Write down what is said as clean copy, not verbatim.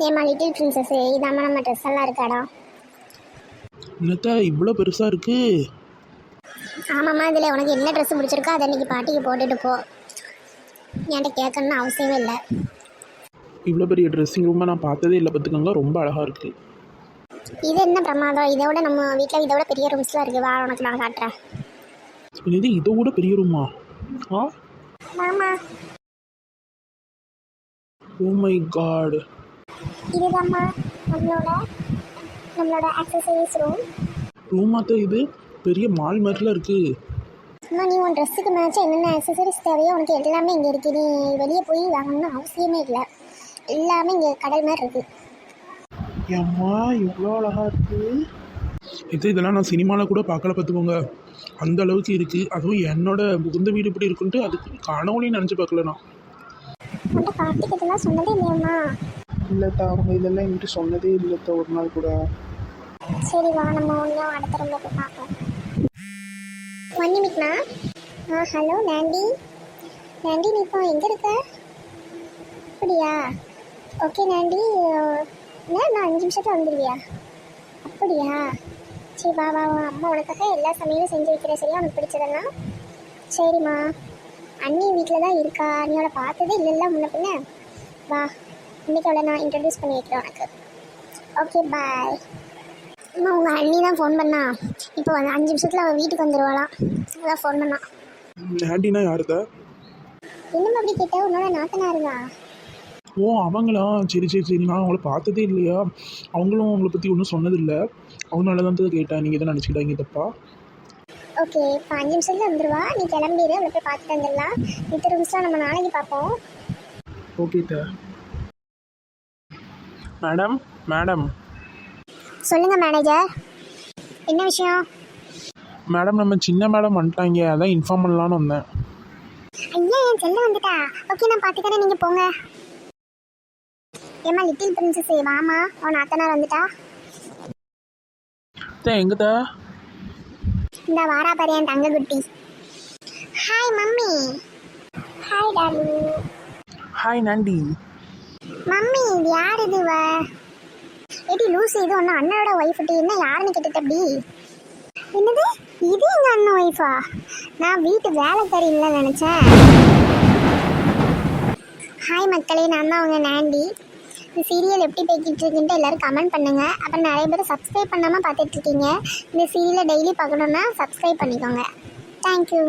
ஏமா little princess, இதாம்மா நம்ம dress எல்லாம் இருக்காடா. என்னத்தா இவ்வளோ பெருசாக இருக்கு? ஆமாம்மா, இதில் உனக்கு என்ன ட்ரெஸ் பிடிச்சிருக்கோ அதை இன்னைக்கு பாட்டிக்கு போட்டுட்டு போ. என்கிட்ட கேட்கணும்னு அவசியமே இல்லை. இவ்வளோ பெரிய ட்ரெஸ்ஸிங் ரூமை நான் பார்த்ததே இல்லை பார்த்துக்கோங்க. ரொம்ப அழகாக இருக்குது. இது என்ன பிரமாதம், இதை விட நம்ம வீட்டில் இதை விட பெரிய ரூம்ஸ்லாம் இருக்குது. வா, உனக்கு நான் காட்டுறேன். இது இதை விட பெரிய ரூமா? ஆ, ஆமா, ஓ மை காட். இதுதாம்மா நம்மளோட ஆக்சசரிஸ் ரூமாத்த இது பெரிய மால் மாதிரிலாம் இருக்குது. அம்மா, நீ உன் ட்ரெஸ்ஸுக்கு மேட்சாக என்னென்ன ஆக்சசரிஸ் தேவையோ உனக்கு எல்லாமே இங்கே இருக்குது. நீ வெளியே போய் வாங்கணும்னு அவசியமே இல்லை. எல்லாமே இங்கே கடல் மாதிரி இருக்குது. ஏம்மா இவ்வளோ அழகாக இருக்குது. இதெல்லாம் நான் சினிமாவில் கூட பார்க்கல பார்த்துக்கோங்க. அந்த அளவுக்கு இருக்குது. அதுவும் என்னோட புகுந்த வீடு இப்படி இருக்குன்ட்டு அதுக்கு கனவுலையும் நினச்சி பார்க்கல நான். உன்ட்ட கார்த்திக் இதெல்லாம் சொன்னதே இல்லையம்மா? இல்லைத்தா, அவங்க இதெல்லாம் என்கிட்ட சொன்னதே இல்லைத்தா ஒரு நாள் கூட. சரி வா, நம்ம ஒன்றும் அடுத்த ரூம்ல போய் பார்ப்போம். 1 நிமிட்ண்ணா. ஹலோ நாண்டி. நாண்டி, நீ இப்போ எங்கே இருக்க? அப்படியா? ஓகே நாண்டி, நான் 5 நிமிஷத்தில் வந்துடுவியா? அப்படியா? சரி வா வா வா, அம்மா உனக்காக எல்லா சமையலும் செஞ்சு வைக்கிறேன். சரியா? உனக்கு பிடிச்சதெல்லாம். சரிம்மா. அண்ணி வீட்டில் தான் இருக்கா. அண்ணியோட பார்த்ததே இல்லைல்ல முன்ன பின்ன. வா, இன்றைக்கி அவளை நான் இன்ட்ரடியூஸ் பண்ணி வைக்கிறேன் உனக்கு. Okay bye. அம்மா, உங்கள் அண்ணி தான் ஃபோன் பண்ணா. இப்போ வந்து 5 நிமிஷத்தில் அவள் வீட்டுக்கு வந்துடுவாளாம். அதான் ஃபோன் பண்ணா. ஆண்டினா யாருதா? இன்னும் அப்படி கேட்டால் உன்னோட நாத்தனாருங்க. ஓ, அவங்களா? சரி சரி சரி. நான் அவங்கள பார்த்ததே இல்லையா. அவங்களும் அவங்கள பற்றி ஒன்றும் சொன்னதில்லை. அவங்களால தான் கேட்டேன். நீங்கள் எதை நினச்சிக்கிட்டாங்க தப்பா? ஓகே, இப்போ 5 நிமிஷத்தில் வந்துடுவா. நீ கிளம்பிடு, அவளை போய் பார்த்துட்டு வந்துடலாம். மித்த ரூம்ஸ்லாம் நம்ம நாளைக்கு பார்ப்போம். ஓகே தா. மேடம் மேடம் சொல்லுங்கள் மேனேஜர், என்ன விஷயம்? மேடம் நம்ம சின்ன மேடம் வந்துட்டாங்க. அதான் இன்ஃபார்ம் பண்ணலான்னு வந்தேன். ஐயா, என் செல்ல வந்துட்டா. ஓகே, நான் பார்த்துக்கிறேன், நீங்கள் போங்க. ஏம்மா லிட்டில் பிரின்சஸ், வாமா, உன் நாத்தனார் வந்துட்டா. எங்கதா? இந்த வாரா பாரு என் தங்க குட்டி. Hi mummy. ஹாய் டாலு. ஹாய் நாண்டி. மம்மி, இது யார் இது? ஏடி லூசி, இது ஒன்று அண்ணனோட ஒய்ஃப்ட்டு. என்ன யாருன்னு கேட்டுட்டு அப்படி? என்னது, இது எங்கள் அண்ணன் ஒய்ஃபா? நான் வீட்டு வேலைக்காரி இல்லை நினச்சேன். ஹாய் மக்களே, நான் தான் அவங்க நாண்டி. இந்த சீரியல் எப்படி போய்கிட்டு இருக்குன்ட்டு எல்லோரும் கமெண்ட் பண்ணுங்கள். அப்புறம் நிறைய பேர் சப்ஸ்கிரைப் பண்ணாமல் பார்த்துட்ருக்கீங்க. இந்த சீரியலை டெய்லி பார்க்கணுன்னா சப்ஸ்கிரைப் பண்ணிக்கோங்க. தேங்க்யூ.